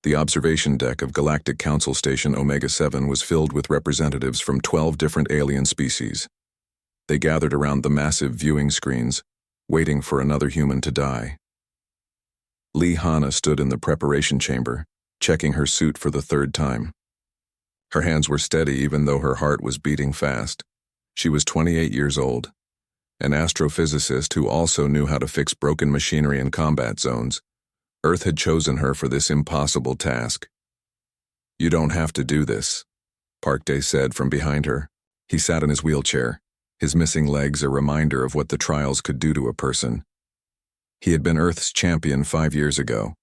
The observation deck of Galactic Council Station Omega-7 was filled with representatives from 12 different alien species. They gathered around the massive viewing screens, waiting for another human to die. Lee Hanna stood in the preparation chamber, checking her suit for the third time. Her hands were steady even though her heart was beating fast. She was 28 years old, an astrophysicist who also knew how to fix broken machinery in combat zones. Earth had chosen her for this impossible task. "You don't have to do this," Parkday said from behind her. He sat in his wheelchair, his missing legs a reminder of what the trials could do to a person. He had been Earth's champion 5 years ago.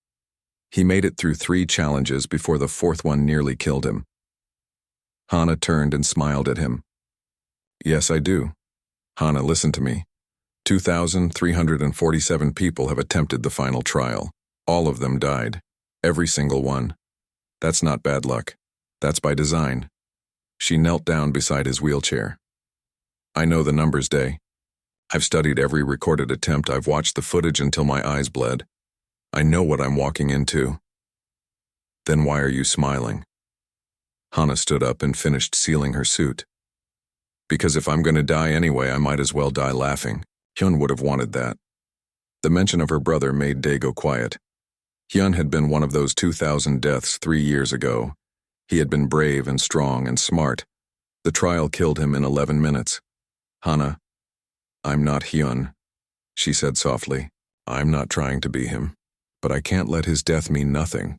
He made it through 3 challenges before the 4th one nearly killed him. Hanna turned and smiled at him. "Yes, I do. Hanna, listen to me. 2,347 people have attempted the final trial. All of them died. Every single one. That's not bad luck. That's by design." She knelt down beside his wheelchair. "I know the numbers, Day. I've studied every recorded attempt. I've watched the footage until my eyes bled. I know what I'm walking into." "Then why are you smiling?" Hanna stood up and finished sealing her suit. "Because if I'm going to die anyway, I might as well die laughing. Hyun would have wanted that." The mention of her brother made Day go quiet. Hyun had been one of those 2,000 deaths 3 years ago. He had been brave and strong and smart. The trial killed him in 11 minutes. "Hanna, I'm not Hyun," she said softly. "I'm not trying to be him. But I can't let his death mean nothing.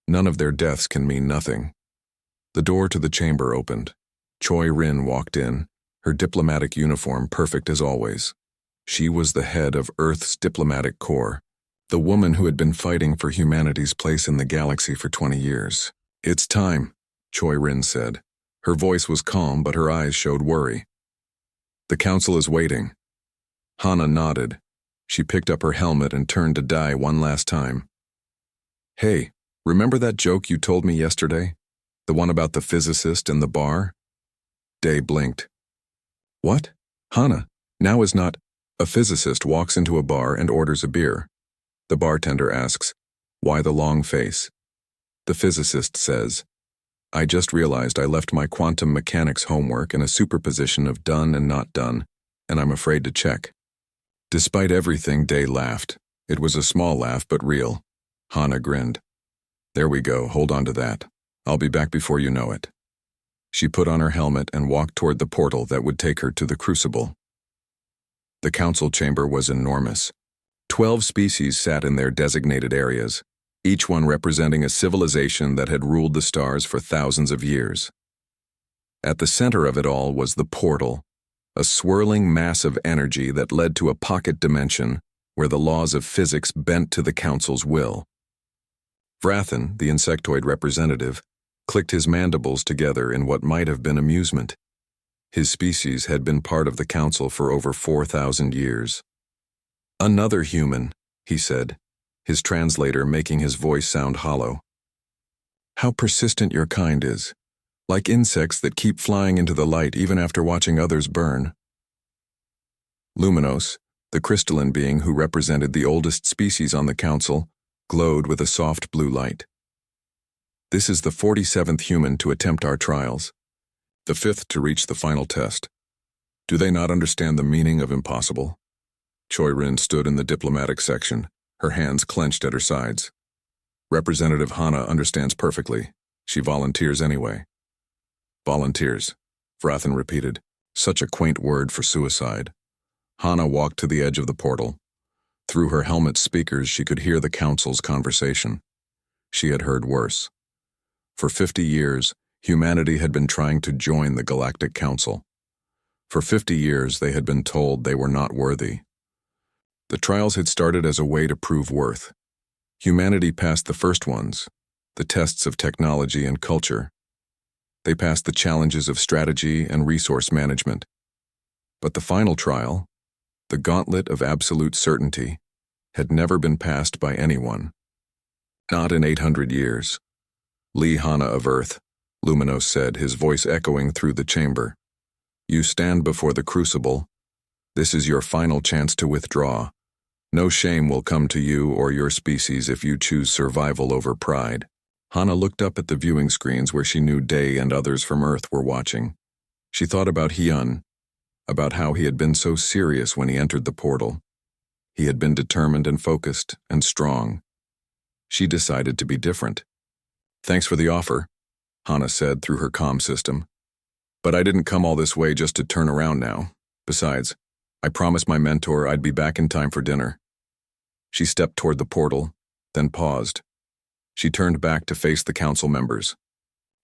None of their deaths can mean nothing." The door to the chamber opened. Choi Rin walked in, her diplomatic uniform perfect as always. She was the head of Earth's diplomatic corps, the woman who had been fighting for humanity's place in the galaxy for 20 years. "It's time," Choi Rin said. Her voice was calm, but her eyes showed worry. "The council is waiting." Hanna nodded. She picked up her helmet and turned to Dai one last time. "Hey, remember that joke you told me yesterday? The one about the physicist and the bar?" Day blinked. "What? Hanna, now is not—" A physicist walks into a bar and orders a beer. The bartender asks, "Why the long face?" The physicist says, "I just realized I left my quantum mechanics homework in a superposition of done and not done, and I'm afraid to check." Despite everything, Day laughed. It was a small laugh, but real. Hanna grinned. "There we go, hold on to that. I'll be back before you know it." She put on her helmet and walked toward the portal that would take her to the Crucible. The council chamber was enormous. 12 species sat in their designated areas, each one representing a civilization that had ruled the stars for thousands of years. At the center of it all was the portal, a swirling mass of energy that led to a pocket dimension where the laws of physics bent to the council's will. Vrathan, the insectoid representative, clicked his mandibles together in what might have been amusement. His species had been part of the council for over 4,000 years. "Another human," he said, his translator making his voice sound hollow. "How persistent your kind is. Like insects that keep flying into the light even after watching others burn." Luminos, the crystalline being who represented the oldest species on the council, glowed with a soft blue light. "This is the 47th human to attempt our trials, the 5th to reach the final test. Do they not understand the meaning of impossible?" Choi Rin stood in the diplomatic section, her hands clenched at her sides. "Representative Hanna understands perfectly. She volunteers anyway." "Volunteers," Vrathan repeated. Such a quaint word for suicide. Hanna walked to the edge of the portal. Through her helmet speakers, she could hear the council's conversation. She had heard worse. For 50 years, humanity had been trying to join the Galactic Council. For 50 years, they had been told they were not worthy. The trials had started as a way to prove worth. Humanity passed the first ones, the tests of technology and culture. They passed the challenges of strategy and resource management. But the final trial, the gauntlet of absolute certainty, had never been passed by anyone. Not in 800 years. "Lee Hanna of Earth," Luminos said, his voice echoing through the chamber. "You stand before the Crucible. This is your final chance to withdraw. No shame will come to you or your species if you choose survival over pride." Hana looked up at the viewing screens where she knew Day and others from Earth were watching. She thought about Hyun, about how he had been so serious when he entered the portal. He had been determined and focused and strong. She decided to be different. "Thanks for the offer," Hana said through her comm system. "But I didn't come all this way just to turn around now. Besides, I promised my mentor I'd be back in time for dinner." She stepped toward the portal, then paused. She turned back to face the council members.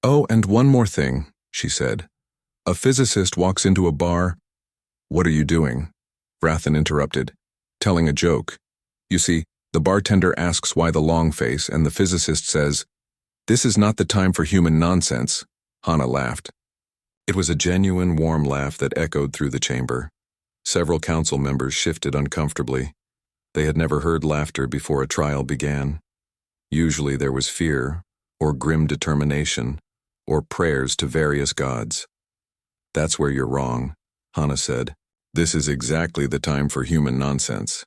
"Oh, and one more thing," she said. "A physicist walks into a bar—" "What are you doing?" Rathan interrupted. "Telling a joke. You see, the bartender asks why the long face, and the physicist says, 'This is not the time for human nonsense.'" Hana laughed. It was a genuine, warm laugh that echoed through the chamber. Several council members shifted uncomfortably. They had never heard laughter before a trial began. Usually there was fear, or grim determination, or prayers to various gods. "That's where you're wrong," Hana said. "This is exactly the time for human nonsense."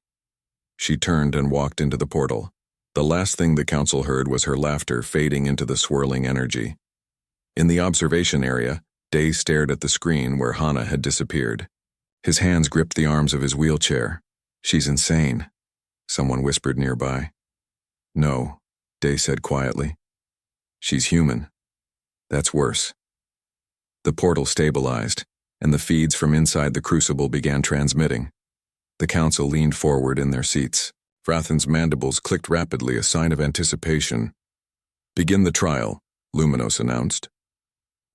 She turned and walked into the portal. The last thing the council heard was her laughter fading into the swirling energy. In the observation area, Day stared at the screen where Hana had disappeared. His hands gripped the arms of his wheelchair. "She's insane," someone whispered nearby. "No," Day said quietly. "She's human. That's worse." The portal stabilized, and the feeds from inside the crucible began transmitting. The council leaned forward in their seats. Rathan's mandibles clicked rapidly, a sign of anticipation. "Begin the trial," Luminos announced.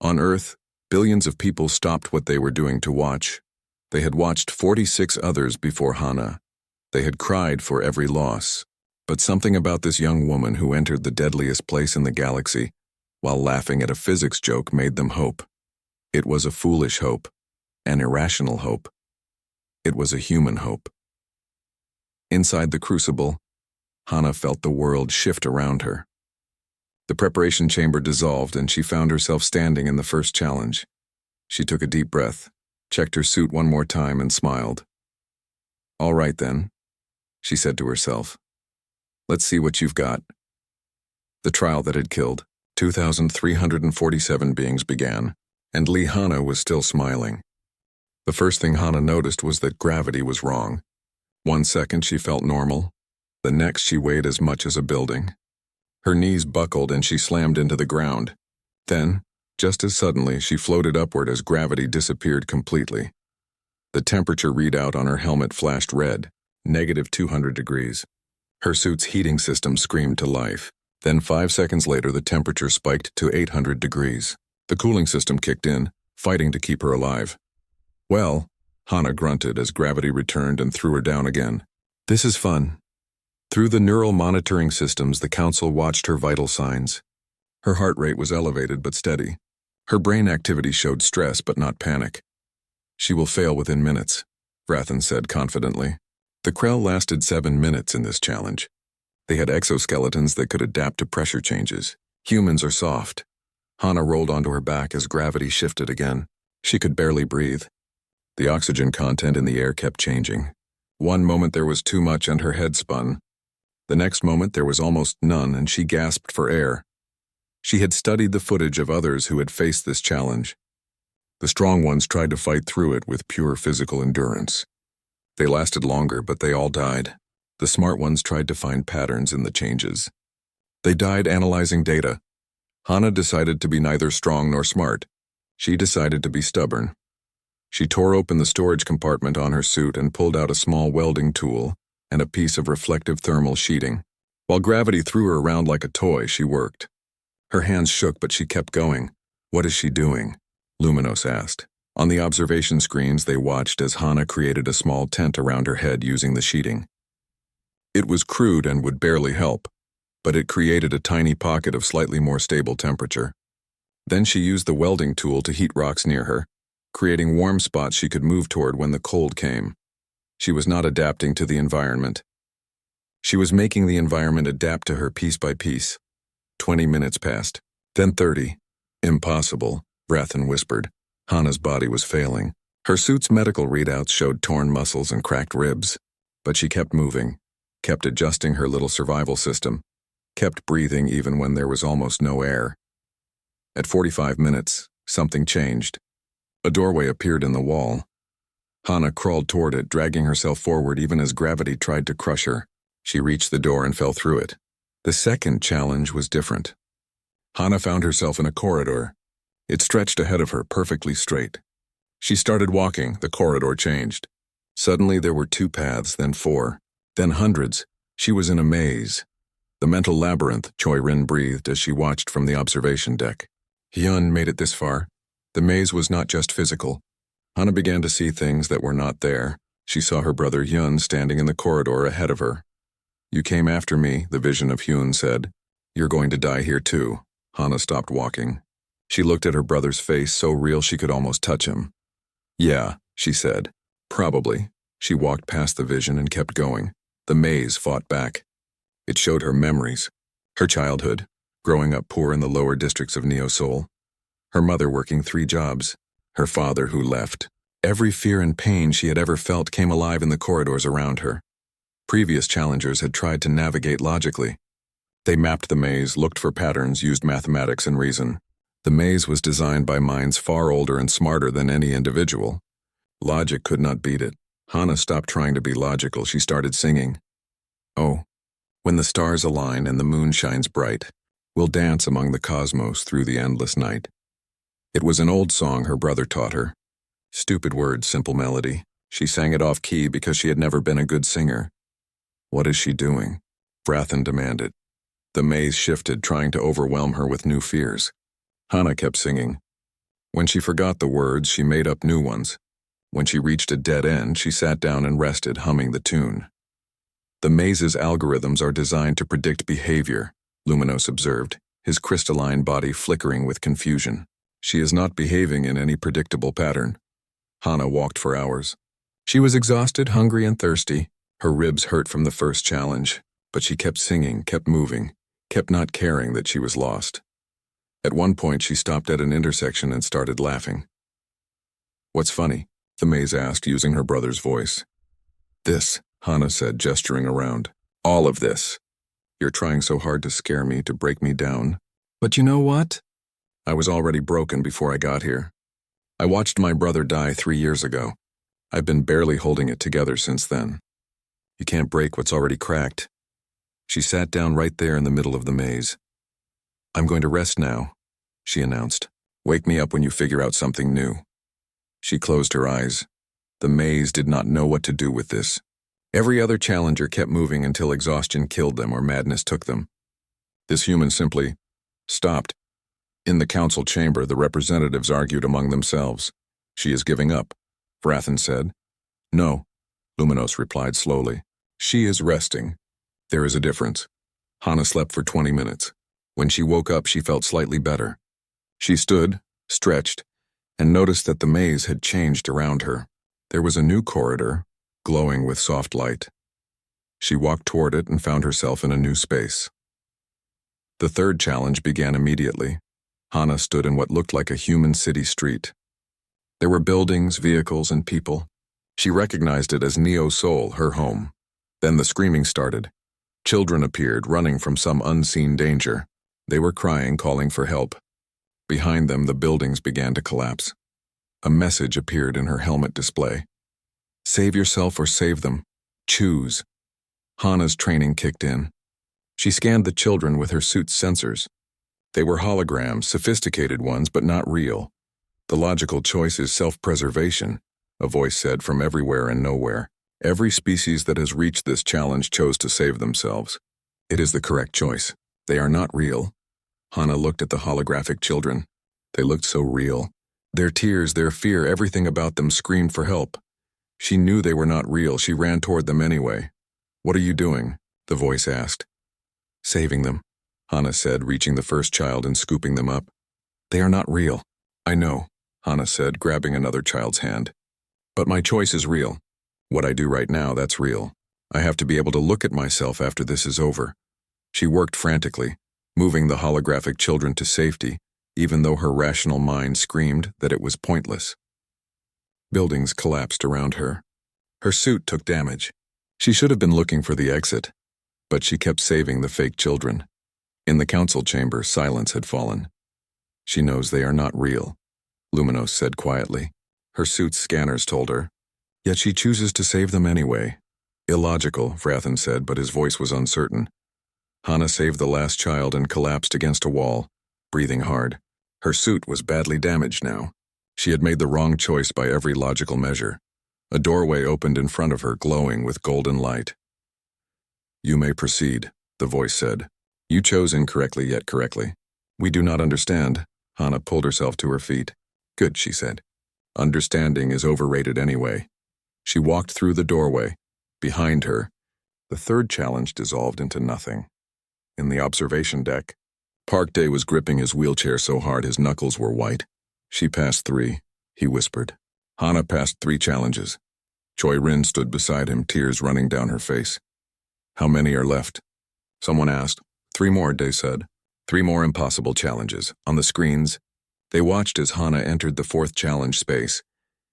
On Earth, billions of people stopped what they were doing to watch. They had watched 46 others before Hana. They had cried for every loss. But something about this young woman who entered the deadliest place in the galaxy, while laughing at a physics joke, made them hope. It was a foolish hope, an irrational hope. It was a human hope. Inside the crucible, Hana felt the world shift around her. The preparation chamber dissolved and she found herself standing in the first challenge. She took a deep breath, checked her suit one more time and smiled. "All right then," she said to herself. "Let's see what you've got." The trial that had killed 2,347 beings began, and Lee Hana was still smiling. The first thing Hana noticed was that gravity was wrong. 1 second she felt normal. The next she weighed as much as a building. Her knees buckled and she slammed into the ground. Then, just as suddenly, she floated upward as gravity disappeared completely. The temperature readout on her helmet flashed red, -200 degrees. Her suit's heating system screamed to life. Then 5 seconds later, the temperature spiked to 800 degrees. The cooling system kicked in, fighting to keep her alive. "Well," Hana grunted as gravity returned and threw her down again. "This is fun." Through the neural monitoring systems, the council watched her vital signs. Her heart rate was elevated but steady. Her brain activity showed stress but not panic. "She will fail within minutes," Rathan said confidently. The Krell lasted 7 minutes in this challenge. They had exoskeletons that could adapt to pressure changes. Humans are soft. Hana rolled onto her back as gravity shifted again. She could barely breathe. The oxygen content in the air kept changing. One moment there was too much and her head spun. The next moment there was almost none and she gasped for air. She had studied the footage of others who had faced this challenge. The strong ones tried to fight through it with pure physical endurance. They lasted longer, but they all died. The smart ones tried to find patterns in the changes. They died analyzing data. Hana decided to be neither strong nor smart. She decided to be stubborn. She tore open the storage compartment on her suit and pulled out a small welding tool and a piece of reflective thermal sheeting. While gravity threw her around like a toy, she worked. Her hands shook, but she kept going. "What is she doing?" Luminos asked. On the observation screens, they watched as Hana created a small tent around her head using the sheeting. It was crude and would barely help, but it created a tiny pocket of slightly more stable temperature. Then she used the welding tool to heat rocks near her, creating warm spots she could move toward when the cold came. She was not adapting to the environment. She was making the environment adapt to her piece by piece. 20 minutes passed, then 30. "Impossible," Rathan whispered. Hana's body was failing. Her suit's medical readouts showed torn muscles and cracked ribs. But she kept moving, kept adjusting her little survival system, kept breathing even when there was almost no air. At 45 minutes, something changed. A doorway appeared in the wall. Hana crawled toward it, dragging herself forward even as gravity tried to crush her. She reached the door and fell through it. The second challenge was different. Hana found herself in a corridor. It stretched ahead of her, perfectly straight. She started walking. The corridor changed. Suddenly there were 2 paths, then 4, then hundreds. She was in a maze. The mental labyrinth, Choi-Rin breathed as she watched from the observation deck. Hyun made it this far. The maze was not just physical. Hana began to see things that were not there. She saw her brother Hyun standing in the corridor ahead of her. "You came after me," the vision of Hyun said. "You're going to die here too." Hana stopped walking. She looked at her brother's face, so real she could almost touch him. "Yeah," she said. "Probably." She walked past the vision and kept going. The maze fought back. It showed her memories. Her childhood, growing up poor in the lower districts of Neo-Seoul. Her mother working 3 jobs. Her father who left. Every fear and pain she had ever felt came alive in the corridors around her. Previous challengers had tried to navigate logically. They mapped the maze, looked for patterns, used mathematics and reason. The maze was designed by minds far older and smarter than any individual. Logic could not beat it. Hana stopped trying to be logical. She started singing. "Oh, when the stars align and the moon shines bright, we'll dance among the cosmos through the endless night." It was an old song her brother taught her. Stupid words, simple melody. She sang it off-key because she had never been a good singer. "What is she doing?" Brathen demanded. The maze shifted, trying to overwhelm her with new fears. Hana kept singing. When she forgot the words, she made up new ones. When she reached a dead end, she sat down and rested, humming the tune. "The maze's algorithms are designed to predict behavior," Luminos observed, his crystalline body flickering with confusion. "She is not behaving in any predictable pattern." Hana walked for hours. She was exhausted, hungry, and thirsty. Her ribs hurt from the first challenge, but she kept singing, kept moving, kept not caring that she was lost. At one point, she stopped at an intersection and started laughing. "What's funny?" the maze asked, using her brother's voice. "This," Hana said, gesturing around. "All of this. You're trying so hard to scare me, to break me down. But you know what? I was already broken before I got here. I watched my brother die 3 years ago. I've been barely holding it together since then. You can't break what's already cracked." She sat down right there in the middle of the maze. "I'm going to rest now," she announced. "Wake me up when you figure out something new." She closed her eyes. The maze did not know what to do with this. Every other challenger kept moving until exhaustion killed them or madness took them. This human simply stopped. In the council chamber, the representatives argued among themselves. "She is giving up," Brathen said. "No," Luminos replied slowly. "She is resting. There is a difference." Hana slept for 20 minutes. When she woke up, she felt slightly better. She stood, stretched, and noticed that the maze had changed around her. There was a new corridor, glowing with soft light. She walked toward it and found herself in a new space. The third challenge began immediately. Hana stood in what looked like a human city street. There were buildings, vehicles, and people. She recognized it as Neo-Seoul, her home. Then the screaming started. Children appeared, running from some unseen danger. They were crying, calling for help. Behind them, the buildings began to collapse. A message appeared in her helmet display. "Save yourself or save them. Choose." Hana's training kicked in. She scanned the children with her suit's sensors. They were holograms, sophisticated ones, but not real. "The logical choice is self-preservation," a voice said from everywhere and nowhere. "Every species that has reached this challenge chose to save themselves. It is the correct choice. They are not real." Hana looked at the holographic children. They looked so real. Their tears, their fear, everything about them screamed for help. She knew they were not real. She ran toward them anyway. "What are you doing?" the voice asked. "Saving them," Hana said, reaching the first child and scooping them up. "They are not real." "I know," Hana said, grabbing another child's hand. "But my choice is real. What I do right now, that's real. I have to be able to look at myself after this is over." She worked frantically, moving the holographic children to safety, even though her rational mind screamed that it was pointless. Buildings collapsed around her. Her suit took damage. She should have been looking for the exit, but she kept saving the fake children. In the council chamber, silence had fallen. She knows they are not real, Luminos said quietly. Her suit's scanners told her. Yet she chooses to save them anyway. Illogical, Vrathan said, but his voice was uncertain. Hana saved the last child and collapsed against a wall, breathing hard. Her suit was badly damaged now. She had made the wrong choice by every logical measure. A doorway opened in front of her, glowing with golden light. You may proceed, the voice said. You chose incorrectly yet correctly. We do not understand. Hana pulled herself to her feet. Good, she said. Understanding is overrated anyway. She walked through the doorway. Behind her, the third challenge dissolved into nothing. In the observation deck, Park Day was gripping his wheelchair so hard his knuckles were white. She passed 3, he whispered. Hana passed 3 challenges. Choi Rin stood beside him, tears running down her face. How many are left? Someone asked. 3 more, Day said. 3 more impossible challenges. On the screens, they watched as Hana entered the 4th challenge space,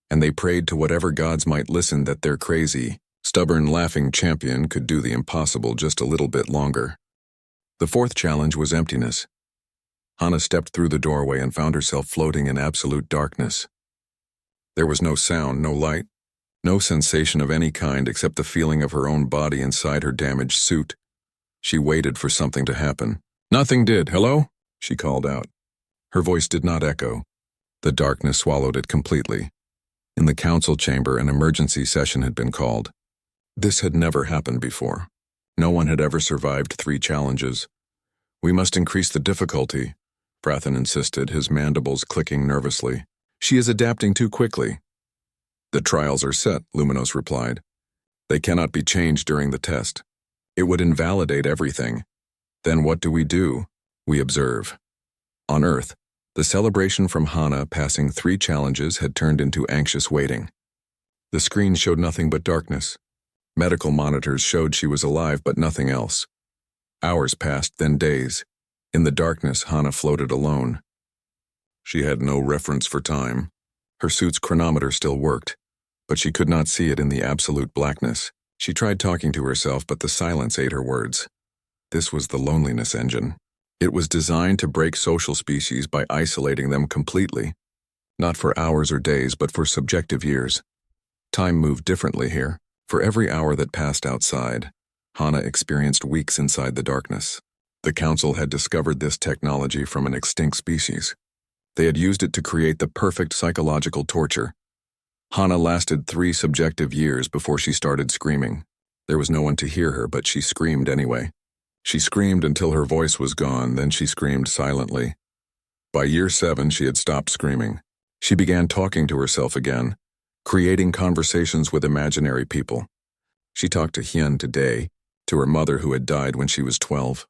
and they prayed to whatever gods might listen that their crazy, stubborn, laughing champion could do the impossible just a little bit longer. The 4th challenge was emptiness. Hana stepped through the doorway and found herself floating in absolute darkness. There was no sound, no light, no sensation of any kind except the feeling of her own body inside her damaged suit. She waited for something to happen. Nothing did. Hello? She called out. Her voice did not echo. The darkness swallowed it completely. In the council chamber, an emergency session had been called. This had never happened before. No one had ever survived 3 challenges. We must increase the difficulty, Vrathan insisted, his mandibles clicking nervously. She is adapting too quickly. The trials are set, Luminos replied. They cannot be changed during the test. It would invalidate everything. Then what do? We observe. On Earth, the celebration from Hana passing 3 challenges had turned into anxious waiting. The screen showed nothing but darkness. Medical monitors showed she was alive, but nothing else. Hours passed, then days. In the darkness, Hana floated alone. She had no reference for time. Her suit's chronometer still worked, but she could not see it in the absolute blackness. She tried talking to herself, but the silence ate her words. This was the loneliness engine. It was designed to break social species by isolating them completely. Not for hours or days, but for subjective years. Time moved differently here. For every hour that passed outside, Hana experienced weeks inside the darkness. The Council had discovered this technology from an extinct species. They had used it to create the perfect psychological torture. Hana lasted 3 subjective years before she started screaming. There was no one to hear her, but she screamed anyway. She screamed until her voice was gone, then she screamed silently. By year 7, she had stopped screaming. She began talking to herself again, creating conversations with imaginary people. She talked to Hyun today, to her mother who had died when she was 12.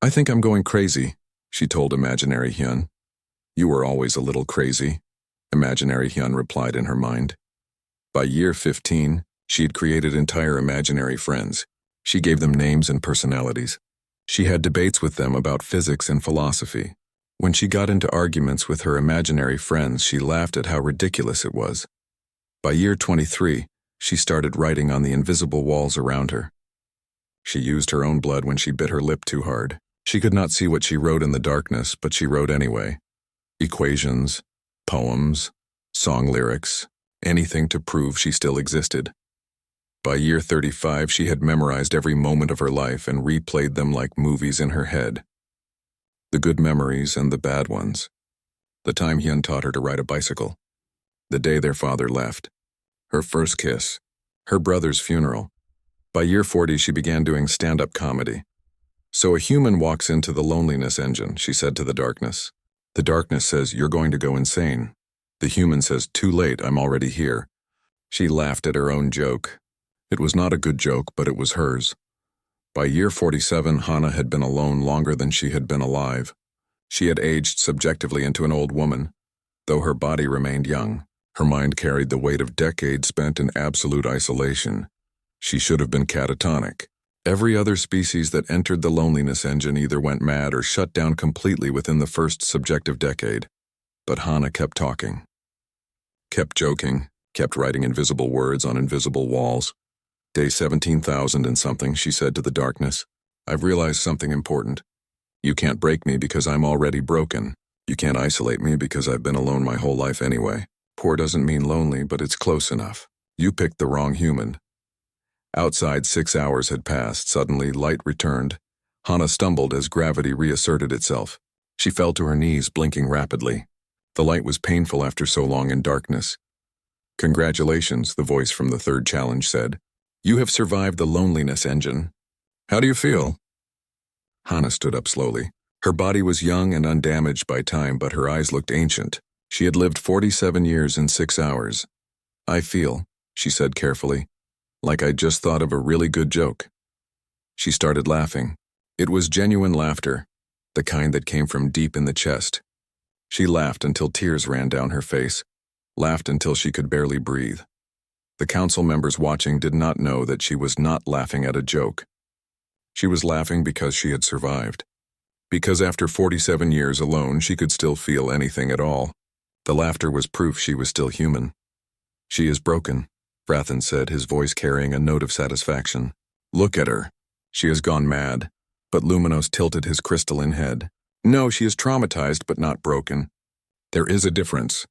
I think I'm going crazy, she told imaginary Hyun. You were always a little crazy, imaginary Hyun replied in her mind. By year 15, she had created entire imaginary friends. She gave them names and personalities. She had debates with them about physics and philosophy. When she got into arguments with her imaginary friends, she laughed at how ridiculous it was. By year 23, she started writing on the invisible walls around her. She used her own blood when she bit her lip too hard. She could not see what she wrote in the darkness, but she wrote anyway. Equations, poems, song lyrics, anything to prove she still existed. By year 35, she had memorized every moment of her life and replayed them like movies in her head. The good memories and the bad ones. The time Hyun taught her to ride a bicycle. The day their father left. Her first kiss. Her brother's funeral. By year 40, she began doing stand-up comedy. So a human walks into the loneliness engine, she said to the darkness. The darkness says, you're going to go insane. The human says, too late, I'm already here. She laughed at her own joke. It was not a good joke, but it was hers. By year 47, Hana had been alone longer than she had been alive. She had aged subjectively into an old woman. Though her body remained young, her mind carried the weight of decades spent in absolute isolation. She should have been catatonic. Every other species that entered the loneliness engine either went mad or shut down completely within the first subjective decade. But Hana kept talking. Kept joking, kept writing invisible words on invisible walls. Day 17,000 and something, she said to the darkness. I've realized something important. You can't break me because I'm already broken. You can't isolate me because I've been alone my whole life anyway. Poor doesn't mean lonely, but it's close enough. You picked the wrong human. Outside, 6 hours had passed. Suddenly, light returned. Hana stumbled as gravity reasserted itself. She fell to her knees, blinking rapidly. The light was painful after so long in darkness. Congratulations, the voice from the third challenge said. You have survived the loneliness engine. How do you feel? Hana stood up slowly. Her body was young and undamaged by time, but her eyes looked ancient. She had lived 47 years in 6 hours. I feel, she said carefully, like I'd just thought of a really good joke. She started laughing. It was genuine laughter, the kind that came from deep in the chest. She laughed until tears ran down her face, laughed until she could barely breathe. The council members watching did not know that she was not laughing at a joke. She was laughing because she had survived. Because after 47 years alone, she could still feel anything at all. The laughter was proof she was still human. She is broken, Vrathan said, his voice carrying a note of satisfaction. Look at her. She has gone mad. But Luminos tilted his crystalline head. No, she is traumatized but not broken. There is a difference.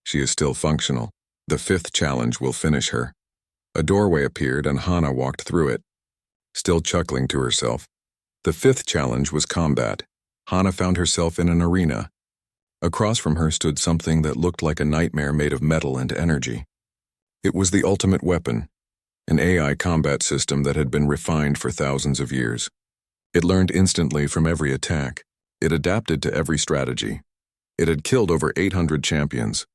She is still functional. The 5th challenge will finish her. A doorway appeared and Hana walked through it, still chuckling to herself. The 5th challenge was combat. Hana found herself in an arena. Across from her stood something that looked like a nightmare made of metal and energy. It was the ultimate weapon, an AI combat system that had been refined for thousands of years. It learned instantly from every attack. It adapted to every strategy. It had killed over 800 champions.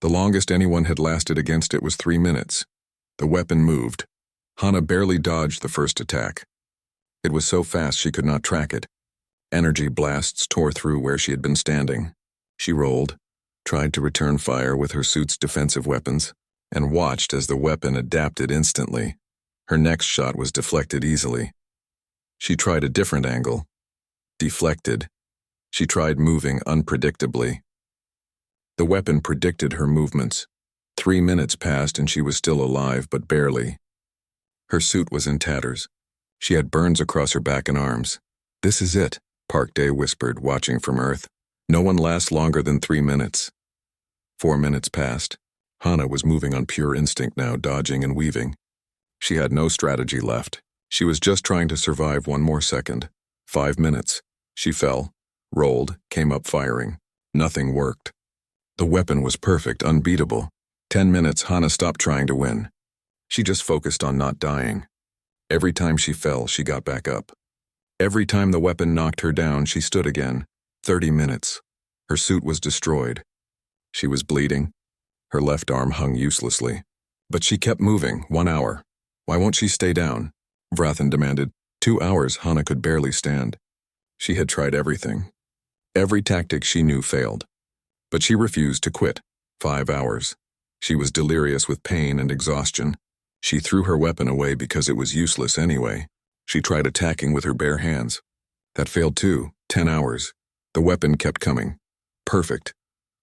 The longest anyone had lasted against it was 3 minutes. The weapon moved. Hana barely dodged the first attack. It was so fast she could not track it. Energy blasts tore through where she had been standing. She rolled, tried to return fire with her suit's defensive weapons, and watched as the weapon adapted instantly. Her next shot was deflected easily. She tried a different angle. Deflected. She tried moving unpredictably. The weapon predicted her movements. 3 minutes passed and she was still alive, but barely. Her suit was in tatters. She had burns across her back and arms. This is it, Park Day whispered, watching from Earth. No one lasts longer than 3 minutes. 4 minutes passed. Hana was moving on pure instinct now, dodging and weaving. She had no strategy left. She was just trying to survive 1 more second. 5 minutes. She fell, rolled, came up firing. Nothing worked. The weapon was perfect, unbeatable. 10 minutes, Hana stopped trying to win. She just focused on not dying. Every time she fell, she got back up. Every time the weapon knocked her down, she stood again. 30 minutes. Her suit was destroyed. She was bleeding. Her left arm hung uselessly. But she kept moving. 1 hour. Why won't she stay down? Vrathan demanded. 2 hours, Hana could barely stand. She had tried everything. Every tactic she knew failed. But she refused to quit. 5 hours. She was delirious with pain and exhaustion. She threw her weapon away because it was useless anyway. She tried attacking with her bare hands. That failed too. 10 hours. The weapon kept coming. Perfect.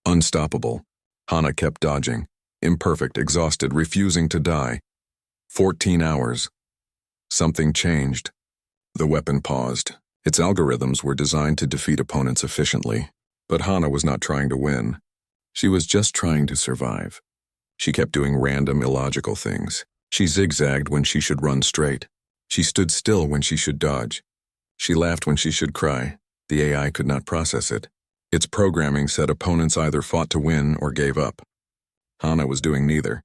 Unstoppable. Hana kept dodging. Imperfect, exhausted, refusing to die. 14 hours. Something changed. The weapon paused. Its algorithms were designed to defeat opponents efficiently. But Hana was not trying to win. She was just trying to survive. She kept doing random, illogical things. She zigzagged when she should run straight. She stood still when she should dodge. She laughed when she should cry. The AI could not process it. Its programming said opponents either fought to win or gave up. Hana was doing neither.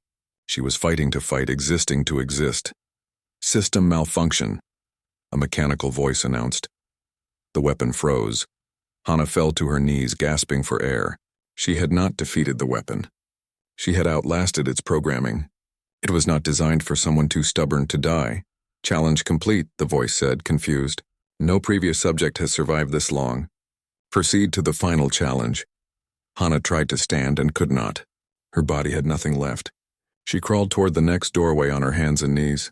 She was fighting to fight, existing to exist. System malfunction, a mechanical voice announced. The weapon froze. Hana fell to her knees, gasping for air. She had not defeated the weapon. She had outlasted its programming. It was not designed for someone too stubborn to die. Challenge complete, the voice said, confused. No previous subject has survived this long. Proceed to the final challenge. Hana tried to stand and could not. Her body had nothing left. She crawled toward the next doorway on her hands and knees.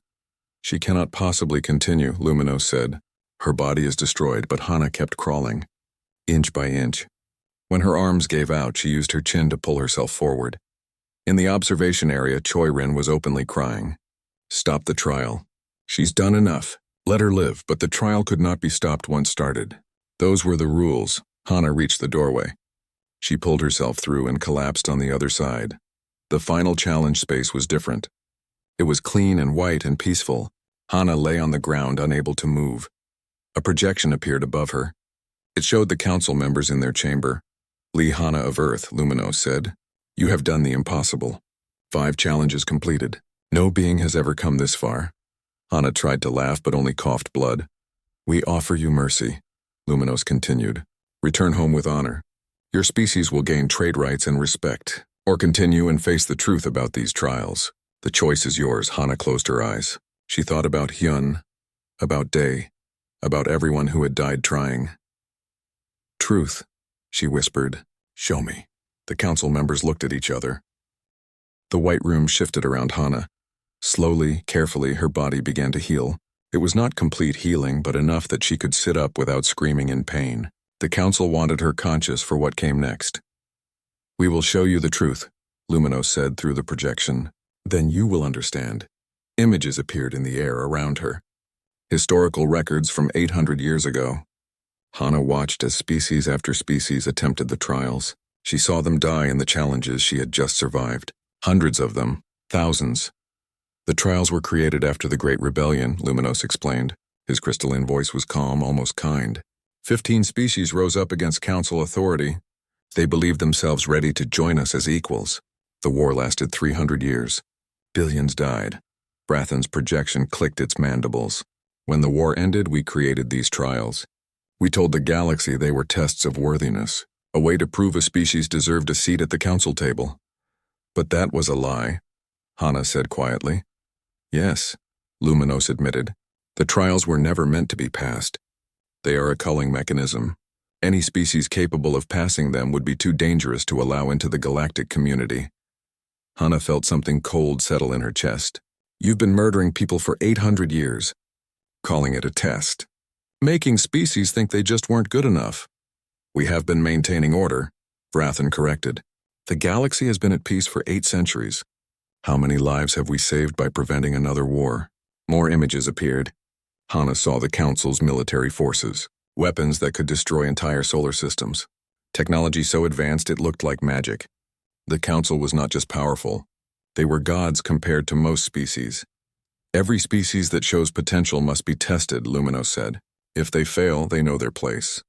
She cannot possibly continue, Luminos said. Her body is destroyed, but Hana kept crawling, inch by inch. When her arms gave out, she used her chin to pull herself forward. In the observation area, Choirin was openly crying. Stop the trial. She's done enough. Let her live, but the trial could not be stopped once started. Those were the rules. Hana reached the doorway. She pulled herself through and collapsed on the other side. The final challenge space was different. It was clean and white and peaceful. Hana lay on the ground, unable to move. A projection appeared above her. It showed the council members in their chamber. "Lee Hana of Earth," Luminos said. "You have done the impossible. 5 challenges completed. No being has ever come this far." Hana tried to laugh but only coughed blood. "We offer you mercy," Luminos continued. "Return home with honor. Your species will gain trade rights and respect, or continue and face the truth about these trials. The choice is yours." Hana closed her eyes. She thought about Hyun, about Dae, about everyone who had died trying. "Truth," she whispered. "Show me." The council members looked at each other. The white room shifted around Hana. Slowly, carefully, her body began to heal. It was not complete healing, but enough that she could sit up without screaming in pain. The council wanted her conscious for what came next. "We will show you the truth," Luminos said through the projection. "Then you will understand." Images appeared in the air around her. Historical records from 800 years ago. Hana watched as species after species attempted the trials. She saw them die in the challenges she had just survived. Hundreds of them, thousands. The trials were created after the Great Rebellion, Luminos explained. His crystalline voice was calm, almost kind. 15 species rose up against council authority. They believed themselves ready to join us as equals. The war lasted 300 years. Billions died. Brathan's projection clicked its mandibles. When the war ended, we created these trials. We told the galaxy they were tests of worthiness, a way to prove a species deserved a seat at the council table. But that was a lie, Hana said quietly. Yes, Luminos admitted. The trials were never meant to be passed. They are a culling mechanism. Any species capable of passing them would be too dangerous to allow into the galactic community. Hana felt something cold settle in her chest. You've been murdering people for 800 years, calling it a test, making species think they just weren't good enough. We have been maintaining order, Brathan corrected. The galaxy has been at peace for 8 centuries. How many lives have we saved by preventing another war? More images appeared. Hana saw the Council's military forces, weapons that could destroy entire solar systems. Technology so advanced it looked like magic. The Council was not just powerful. They were gods compared to most species. Every species that shows potential must be tested, Luminos said. If they fail, they know their place.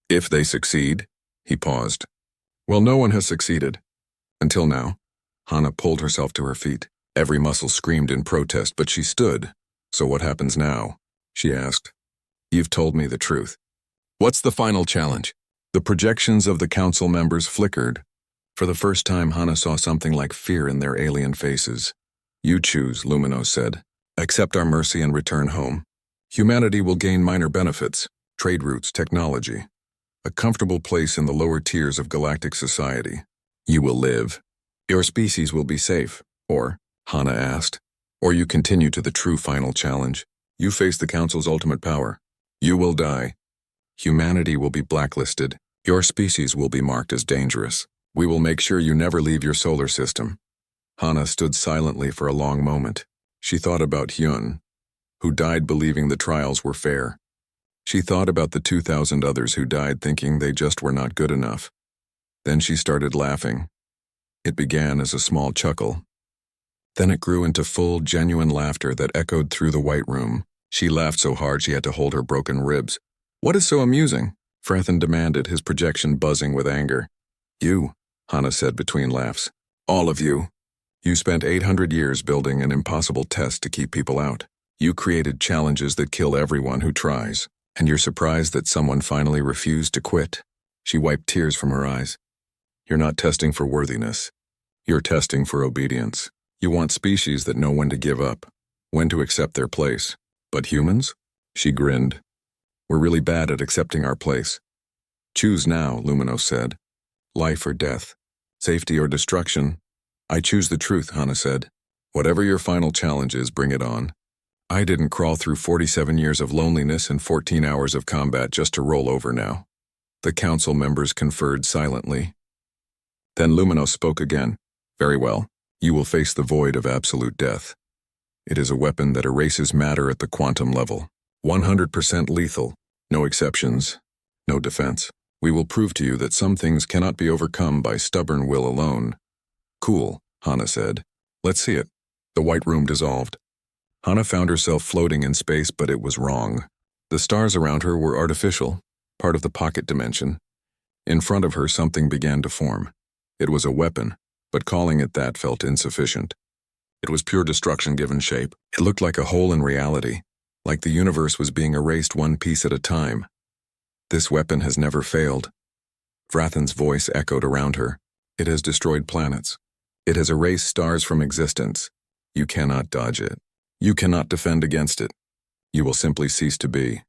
If they succeed, he paused. Well, no one has succeeded. Until now. Hana pulled herself to her feet. Every muscle screamed in protest, but she stood. So what happens now? She asked. You've told me the truth. What's the final challenge? The projections of the council members flickered. For the first time, Hana saw something like fear in their alien faces. You choose, Luminos said. Accept our mercy and return home. Humanity will gain minor benefits, trade routes, technology. A comfortable place in the lower tiers of galactic society. You will live. Your species will be safe. Or, Hana asked, or you continue to the true final challenge. You face the Council's ultimate power. You will die. Humanity will be blacklisted. Your species will be marked as dangerous. We will make sure you never leave your solar system. Hana stood silently for a long moment. She thought about Hyun, who died believing the trials were fair. She thought about the 2,000 others who died thinking they just were not good enough. Then she started laughing. It began as a small chuckle. Then it grew into full, genuine laughter that echoed through the white room. She laughed so hard she had to hold her broken ribs. What is so amusing? Brathan demanded, his projection buzzing with anger. You, Hana said between laughs. All of you. You spent 800 years building an impossible test to keep people out. You created challenges that kill everyone who tries. And you're surprised that someone finally refused to quit. She wiped tears from her eyes. You're not testing for worthiness. You're testing for obedience. You want species that know when to give up, when to accept their place. But humans? She grinned. We're really bad at accepting our place. Choose now, Luminos said. Life or death. Safety or destruction. I choose the truth, Hana said. Whatever your final challenge is, bring it on. I didn't crawl through 47 years of loneliness and 14 hours of combat just to roll over now. The council members conferred silently. Then Luminos spoke again. Very well. You will face the void of absolute death. It is a weapon that erases matter at the quantum level. 100% lethal. No exceptions. No defense. We will prove to you that some things cannot be overcome by stubborn will alone. Cool, Hana said. Let's see it. The white room dissolved. Hana found herself floating in space, but it was wrong. The stars around her were artificial, part of the pocket dimension. In front of her, something began to form. It was a weapon, but calling it that felt insufficient. It was pure destruction given shape. It looked like a hole in reality, like the universe was being erased one piece at a time. This weapon has never failed. Vrathan's voice echoed around her. It has destroyed planets. It has erased stars from existence. You cannot dodge it. You cannot defend against it. You will simply cease to be.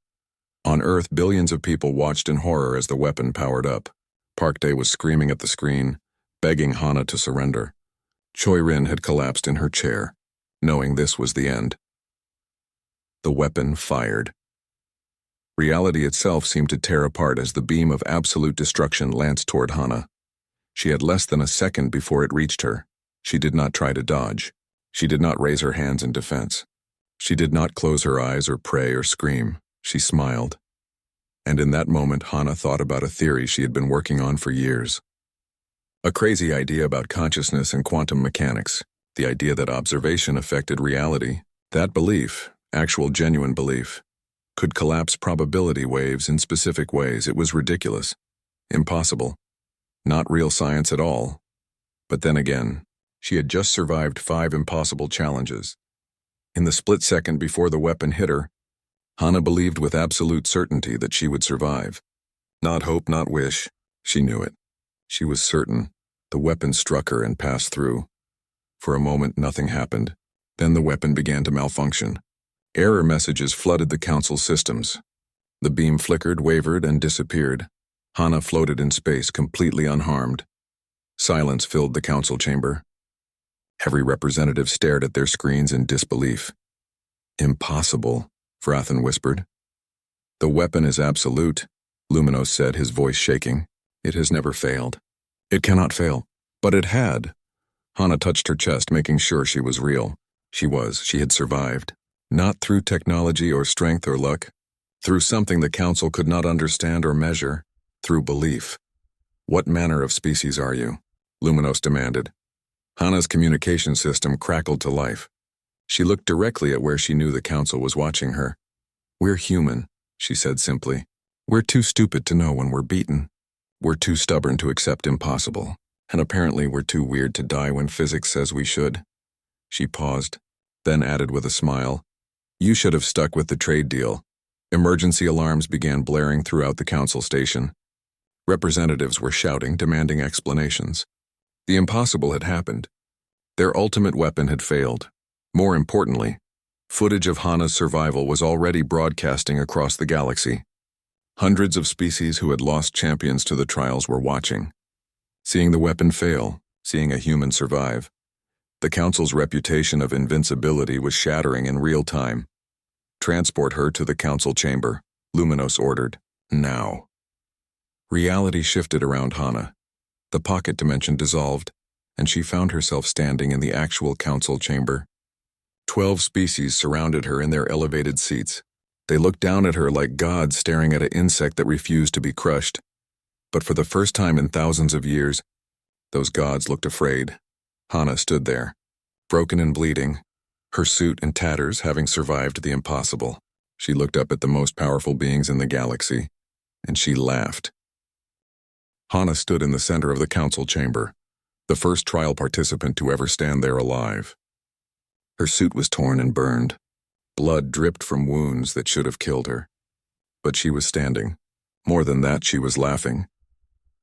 On Earth, billions of people watched in horror as the weapon powered up. Park Day was screaming at the screen, begging Hana to surrender. Choi Rin had collapsed in her chair, knowing this was the end. The weapon fired. Reality itself seemed to tear apart as the beam of absolute destruction lanced toward Hana. She had less than a second before it reached her. She did not try to dodge. She did not raise her hands in defense. She did not close her eyes or pray or scream. She smiled. And in that moment, Hana thought about a theory she had been working on for years. A crazy idea about consciousness and quantum mechanics. The idea that observation affected reality. That belief, actual genuine belief, could collapse probability waves in specific ways. It was ridiculous. Impossible. Not real science at all. But then again, she had just survived 5 impossible challenges. In the split second before the weapon hit her, Hana believed with absolute certainty that she would survive. Not hope, not wish. She knew it. She was certain. The weapon struck her and passed through. For a moment, nothing happened. Then the weapon began to malfunction. Error messages flooded the council systems. The beam flickered, wavered, and disappeared. Hana floated in space, completely unharmed. Silence filled the council chamber. Every representative stared at their screens in disbelief. Impossible, Vrathan whispered. The weapon is absolute, Luminos said, his voice shaking. It has never failed. It cannot fail. But it had. Hana touched her chest, making sure she was real. She had survived. Not through technology or strength or luck. Through something the council could not understand or measure. Through belief. What manner of species are you? Luminos demanded. Hana's communication system crackled to life. She looked directly at where she knew the council was watching her. We're human, she said simply. We're too stupid to know when we're beaten. We're too stubborn to accept impossible. And apparently we're too weird to die when physics says we should. She paused, then added with a smile. You should have stuck with the trade deal. Emergency alarms began blaring throughout the council station. Representatives were shouting, demanding explanations. The impossible had happened. Their ultimate weapon had failed. More importantly, footage of Hana's survival was already broadcasting across the galaxy. Hundreds of species who had lost champions to the trials were watching. Seeing the weapon fail, seeing a human survive. The council's reputation of invincibility was shattering in real time. Transport her to the council chamber, Luminos ordered. Now. Reality shifted around Hana. The pocket dimension dissolved, and she found herself standing in the actual council chamber. 12 species surrounded her in their elevated seats. They looked down at her like gods staring at an insect that refused to be crushed. But for the first time in thousands of years, those gods looked afraid. Hana stood there, broken and bleeding, her suit in tatters having survived the impossible. She looked up at the most powerful beings in the galaxy, and she laughed. Hana stood in the center of the council chamber, the first trial participant to ever stand there alive. Her suit was torn and burned. Blood dripped from wounds that should have killed her. But she was standing. More than that, she was laughing.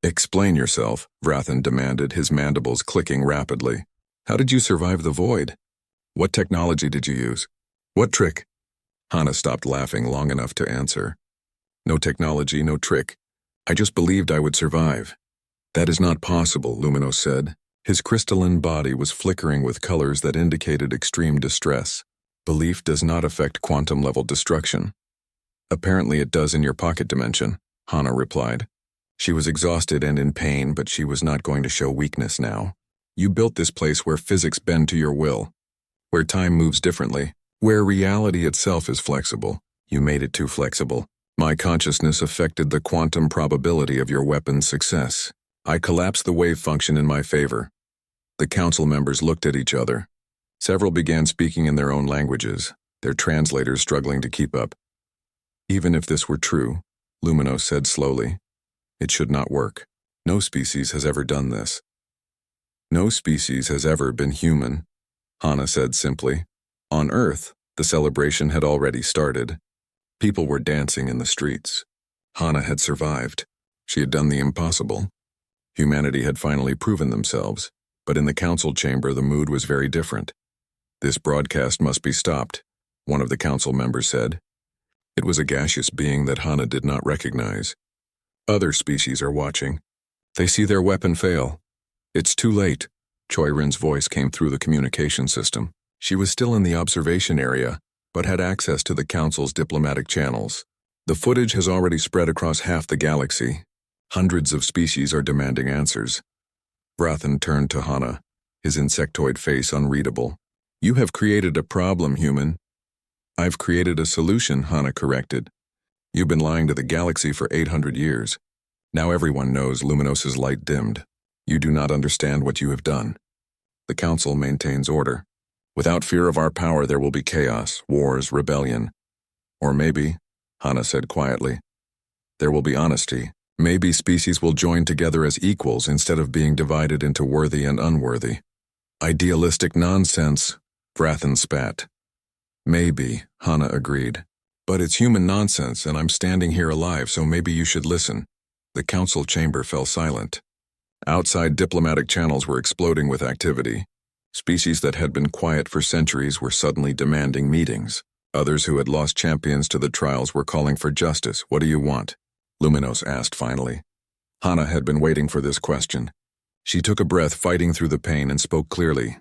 Explain yourself, Vrathan demanded, his mandibles clicking rapidly. How did you survive the void? What technology did you use? What trick? Hana stopped laughing long enough to answer. No technology, no trick. I just believed I would survive. That is not possible, Luminos said. His crystalline body was flickering with colors that indicated extreme distress. Belief does not affect quantum-level destruction. Apparently it does in your pocket dimension, Hana replied. She was exhausted and in pain, but she was not going to show weakness now. You built this place where physics bend to your will, where time moves differently, where reality itself is flexible. You made it too flexible. My consciousness affected the quantum probability of your weapon's success. I collapsed the wave function in my favor. The council members looked at each other. Several began speaking in their own languages, their translators struggling to keep up. Even if this were true, Luminos said slowly, it should not work. No species has ever done this. No species has ever been human, Hana said simply. On Earth, the celebration had already started. People were dancing in the streets. Hana had survived. She had done the impossible. Humanity had finally proven themselves, but in the council chamber the mood was very different. This broadcast must be stopped, one of the council members said. It was a gaseous being that Hana did not recognize. Other species are watching. They see their weapon fail. It's too late, Choi Rin's voice came through the communication system. She was still in the observation area, but had access to the council's diplomatic channels. The footage has already spread across half the galaxy. Hundreds of species are demanding answers. Vrathan turned to Hana, his insectoid face unreadable. You have created a problem, human. I've created a solution, Hana corrected. You've been lying to the galaxy for 800 years. Now everyone knows Luminos's light dimmed. You do not understand what you have done. The council maintains order. Without fear of our power there will be chaos, wars, rebellion. Or maybe, Hana said quietly, there will be honesty. Maybe species will join together as equals instead of being divided into worthy and unworthy. Idealistic nonsense, Vrathan spat. Maybe, Hana agreed. But it's human nonsense and I'm standing here alive, so maybe you should listen. The council chamber fell silent. Outside diplomatic channels were exploding with activity. Species that had been quiet for centuries were suddenly demanding meetings. Others who had lost champions to the trials were calling for justice. What do you want? Luminos asked finally. Hana had been waiting for this question. She took a breath, fighting through the pain, and spoke clearly.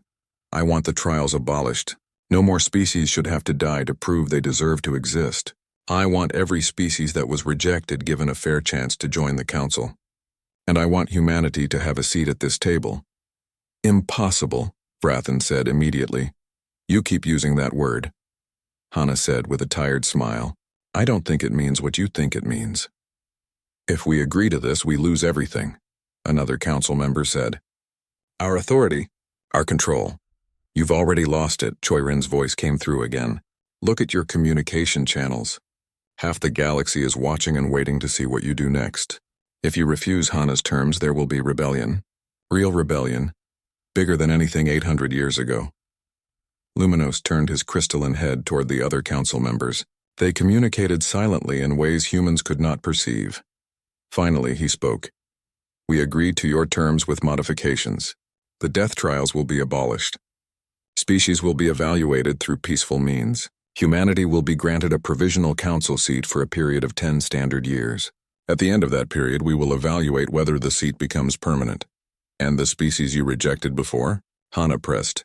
I want the trials abolished. No more species should have to die to prove they deserve to exist. I want every species that was rejected given a fair chance to join the council. And I want humanity to have a seat at this table. Impossible, Vrathan said immediately. You keep using that word. Hana said with a tired smile. I don't think it means what you think it means. If we agree to this, we lose everything, another council member said. Our authority, our control. You've already lost it, Choi Rin's voice came through again. Look at your communication channels. Half the galaxy is watching and waiting to see what you do next. If you refuse Hana's terms, there will be rebellion. Real rebellion. Bigger than anything 800 years ago. Luminos turned his crystalline head toward the other council members. They communicated silently in ways humans could not perceive. Finally, he spoke. We agreed to your terms with modifications. The death trials will be abolished. Species will be evaluated through peaceful means. Humanity will be granted a provisional council seat for a period of 10 standard years. At the end of that period, we will evaluate whether the seat becomes permanent. And the species you rejected before? Hana pressed.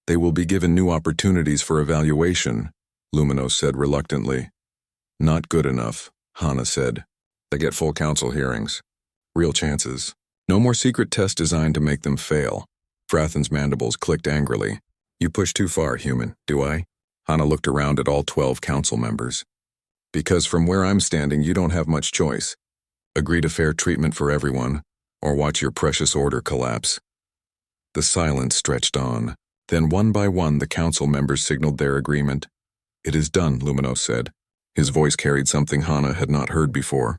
They will be given new opportunities for evaluation, Luminos said reluctantly. Not good enough, Hana said. They get full council hearings. Real chances. No more secret tests designed to make them fail. Vrathan's mandibles clicked angrily. You push too far, human, do I? Hana looked around at all 12 council members. Because from where I'm standing, you don't have much choice. Agree to fair treatment for everyone, or watch your precious order collapse. The silence stretched on. Then one by one the council members signaled their agreement. It is done, Luminos said. His voice carried something Hana had not heard before.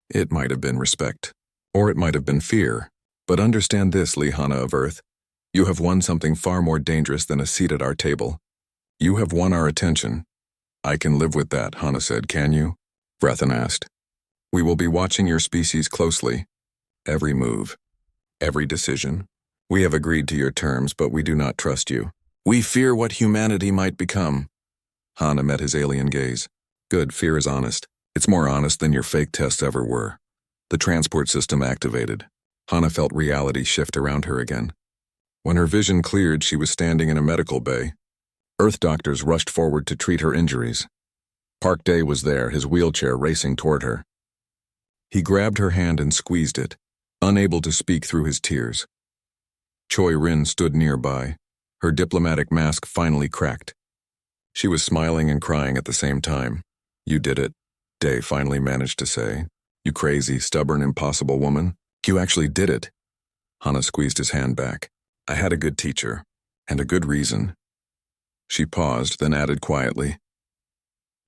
It might have been respect, or it might have been fear. But understand this, Hana of Earth. You have won something far more dangerous than a seat at our table. You have won our attention. I can live with that, Hana said, can you? Vrathan asked. We will be watching your species closely. Every move. Every decision. We have agreed to your terms, but we do not trust you. We fear what humanity might become. Hana met his alien gaze. Good, fear is honest. It's more honest than your fake tests ever were. The transport system activated. Hana felt reality shift around her again. When her vision cleared, she was standing in a medical bay. Earth doctors rushed forward to treat her injuries. Park Day was there, his wheelchair racing toward her. He grabbed her hand and squeezed it, unable to speak through his tears. Choi Rin stood nearby. Her diplomatic mask finally cracked. She was smiling and crying at the same time. You did it. Day finally managed to say. You crazy, stubborn, impossible woman. You actually did it. Hana squeezed his hand back. I had a good teacher, and a good reason. She paused, then added quietly.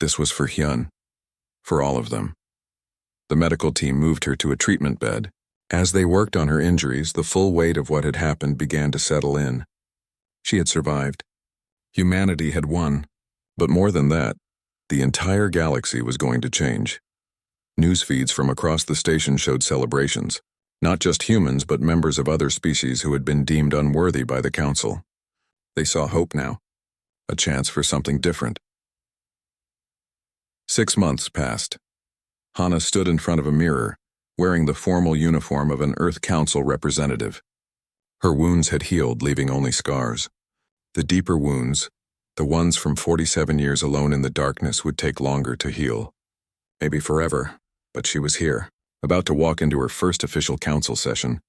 This was for Hyun. For all of them. The medical team moved her to a treatment bed. As they worked on her injuries, the full weight of what had happened began to settle in. She had survived. Humanity had won. But more than that, the entire galaxy was going to change. News feeds from across the station showed celebrations. Not just humans, but members of other species who had been deemed unworthy by the Council. They saw hope now. A chance for something different. 6 months passed. Hana stood in front of a mirror, wearing the formal uniform of an Earth Council representative. Her wounds had healed, leaving only scars. The deeper wounds, the ones from 47 years alone in the darkness, would take longer to heal. Maybe forever, but she was here, about to walk into her first official council session.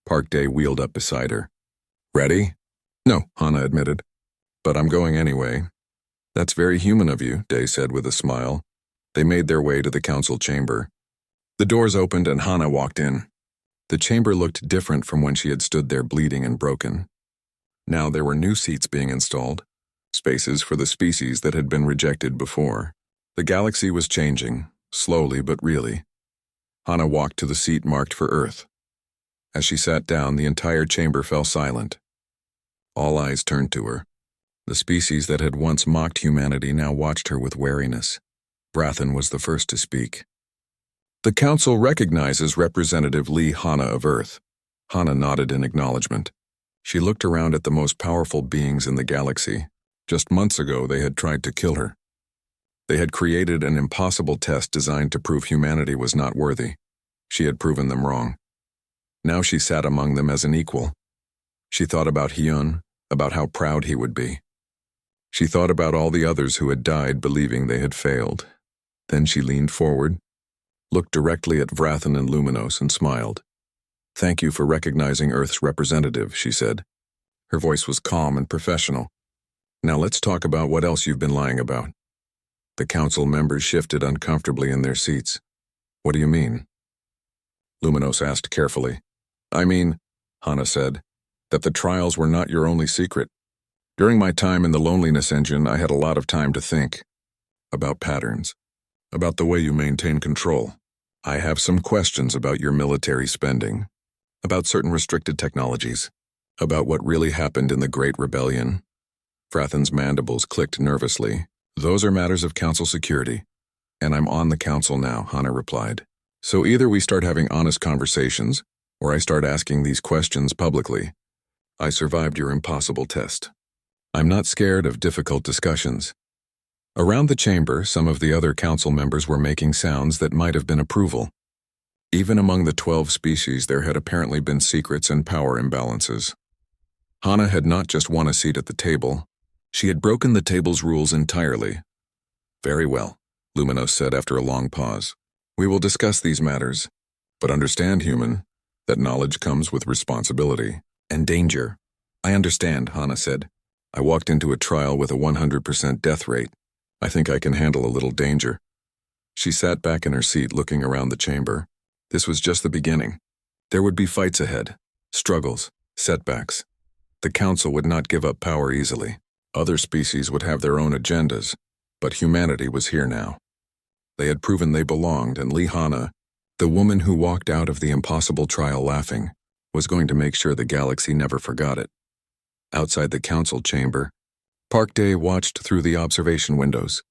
Park Day wheeled up beside her. Ready? No, Hana admitted. But I'm going anyway. That's very human of you, Day said with a smile. They made their way to the council chamber. The doors opened and Hana walked in. The chamber looked different from when she had stood there bleeding and broken. Now there were new seats being installed, spaces for the species that had been rejected before. The galaxy was changing, slowly but really. Hana walked to the seat marked for Earth. As she sat down, the entire chamber fell silent. All eyes turned to her. The species that had once mocked humanity now watched her with wariness. Vrathan was the first to speak. The Council recognizes Representative Lee Hana of Earth. Hana nodded in acknowledgement. She looked around at the most powerful beings in the galaxy. Just months ago, they had tried to kill her. They had created an impossible test designed to prove humanity was not worthy. She had proven them wrong. Now she sat among them as an equal. She thought about Hyun, about how proud he would be. She thought about all the others who had died believing they had failed. Then she leaned forward, looked directly at Vrathan and Luminos, and smiled. Thank you for recognizing Earth's representative, she said. Her voice was calm and professional. Now let's talk about what else you've been lying about. The council members shifted uncomfortably in their seats. What do you mean? Luminos asked carefully. I mean, Hana said, that the trials were not your only secret. During my time in the Loneliness Engine, I had a lot of time to think. About patterns. About the way you maintain control. I have some questions about your military spending. About certain restricted technologies. About what really happened in the Great Rebellion. Vrathan's mandibles clicked nervously. Those are matters of council security. And I'm on the council now, Hana replied. So either we start having honest conversations, or I start asking these questions publicly. I survived your impossible test. I'm not scared of difficult discussions. Around the chamber, some of the other council members were making sounds that might have been approval. Even among the 12 species, there had apparently been secrets and power imbalances. Hana had not just won a seat at the table. She had broken the table's rules entirely. Very well, Luminos said after a long pause. We will discuss these matters, but understand, human, that knowledge comes with responsibility and danger. I understand, Hana said. I walked into a trial with a 100% death rate. I think I can handle a little danger. She sat back in her seat looking around the chamber. This was just the beginning. There would be fights ahead, struggles, setbacks. The council would not give up power easily. Other species would have their own agendas, but humanity was here now. They had proven they belonged, and Lee Hana, the woman who walked out of the impossible trial laughing, was going to make sure the galaxy never forgot it. Outside the council chamber, Park Day watched through the observation windows.